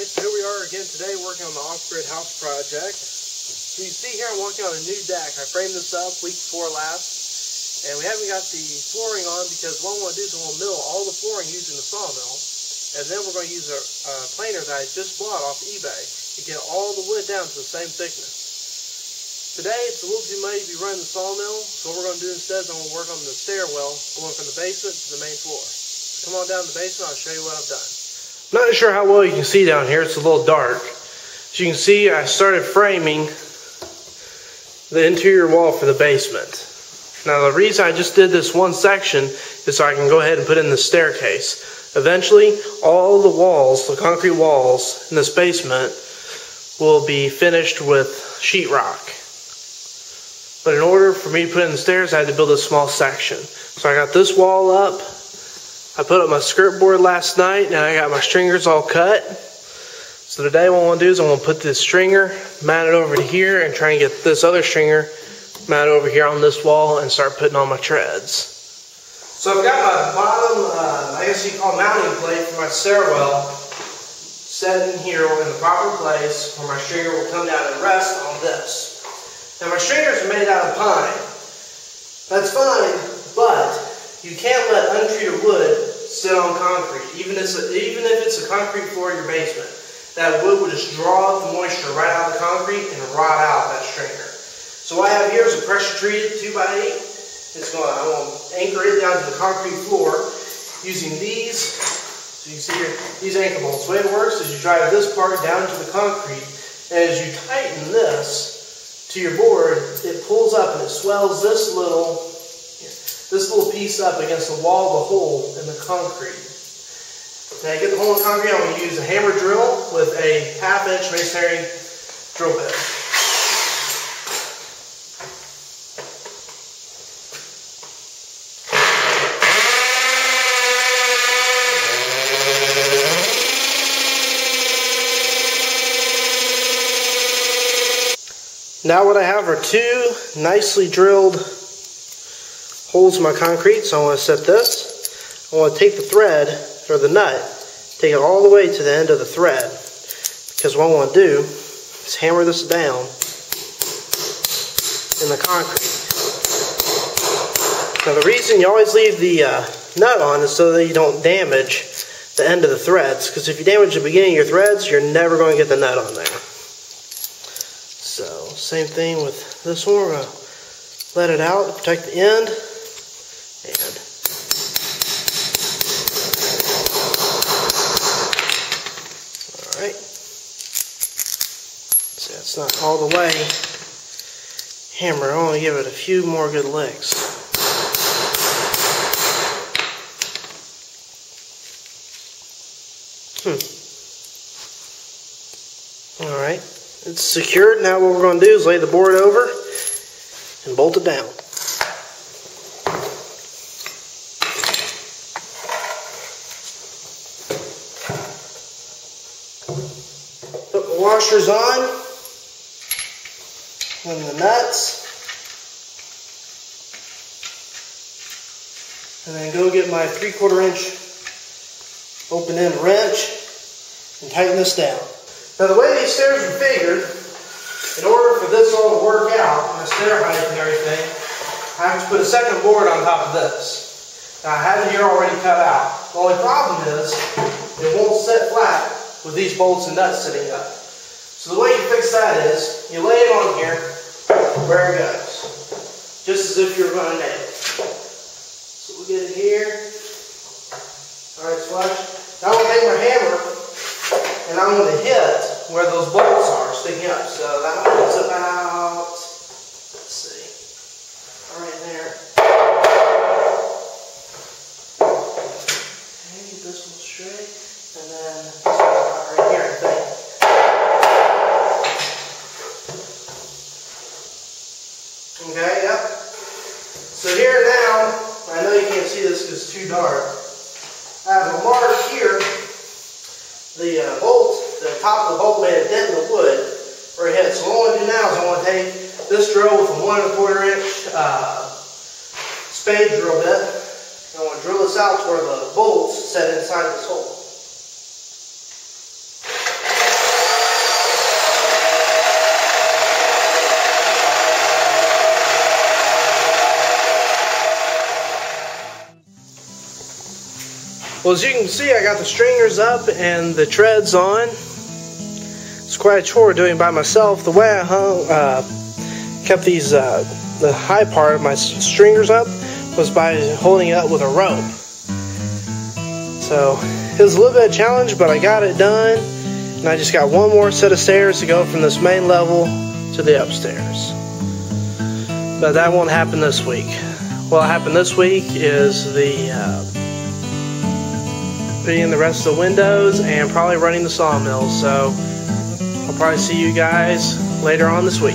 Alright, so here we are again today working on the off-grid house project. So you see here I'm working on a new deck. I framed this up week before last, and we haven't got the flooring on because what I want to do is I'm going to mill all the flooring using the sawmill, and then we're going to use a planer that I just bought off eBay to get all the wood down to the same thickness. Today it's a little too muddy to be running the sawmill, so what we're going to do instead is I'm going to work on the stairwell going from the basement to the main floor. So come on down to the basement, I'll show you what I've done. I'm not sure how well you can see down here, it's a little dark. As you can see, I started framing the interior wall for the basement. Now the reason I just did this one section is so I can go ahead and put in the staircase. Eventually, all the walls, the concrete walls in this basement will be finished with sheetrock. But in order for me to put in the stairs, I had to build a small section. So I got this wall up. I put up my skirt board last night, and I got my stringers all cut. So today what I want to do is I'm going to put this stringer mounted over to here and try and get this other stringer mounted over here on this wall and start putting on my treads. So I've got my bottom, I guess you call mounting plate for my stairwell set in here in the proper place where my stringer will come down and rest on this. Now my stringers are made out of pine. That's fine, but you can't let untreated wood sit on concrete, even if it's a concrete floor in your basement. That wood will just draw the moisture right out of the concrete and rot out that stringer. So what I have here is a pressure treated 2x8. I'm going to anchor it down to the concrete floor using these. So you can see here, these anchor bolts. The way it works is you drive this part down to the concrete, and as you tighten this to your board, it pulls up and it swells this little piece up against the wall of the hole in the concrete. Now to get the hole in the concrete, I'm going to use a hammer drill with a 1/2-inch masonry drill bit. Now what I have are two nicely drilled holes in my concrete, so I want to set this. I want to take the thread, or the nut, take it all the way to the end of the thread, because what I want to do is hammer this down in the concrete. Now the reason you always leave the nut on is so that you don't damage the end of the threads, because if you damage the beginning of your threads, you're never going to get the nut on there. So same thing with this one. We're going to let it out to protect the end. And alright, so it's not all the way hammered. I want to give it a few more good licks. Alright, it's secured. Now what we're going to do is lay the board over and bolt it down. Put the washers on and the nuts, and then go get my 3/4-inch open end wrench and tighten this down. Now the way these stairs are figured, in order for this all to work out, my stair height and everything, I have to put a second board on top of this. Now I have it here already cut out. The only problem is it won't set flat with these bolts and nuts sitting up. So the way you fix that is you lay it on here where it goes, just as if you were going to nail it. So we'll get it here. Alright, it's flush. Now I'm going to take my hammer and I'm going to hit where those bolts are sticking up. So that one's about, let's see, right there. Okay, get this one straight, and then this one's about right here, I think. Okay, yep. So here now, I know you can't see this because it's too dark. I have a mark here. The bolt, the top of the bolt made a dent in the wood where it hit. So what I want to do now is I want to take this drill with a 1¼ inch spade drill bit. And I want to drill this out to where the bolts set inside this hole. Well, as you can see, I got the stringers up and the treads on. It's quite a chore doing it by myself. The way I kept these the high part of my stringers up was by holding it up with a rope. So it was a little bit of a challenge, but I got it done. And I just got one more set of stairs to go from this main level to the upstairs. But that won't happen this week. What'll happen this week is putting the rest of the windows and probably running the sawmill. So I'll probably see you guys later on this week.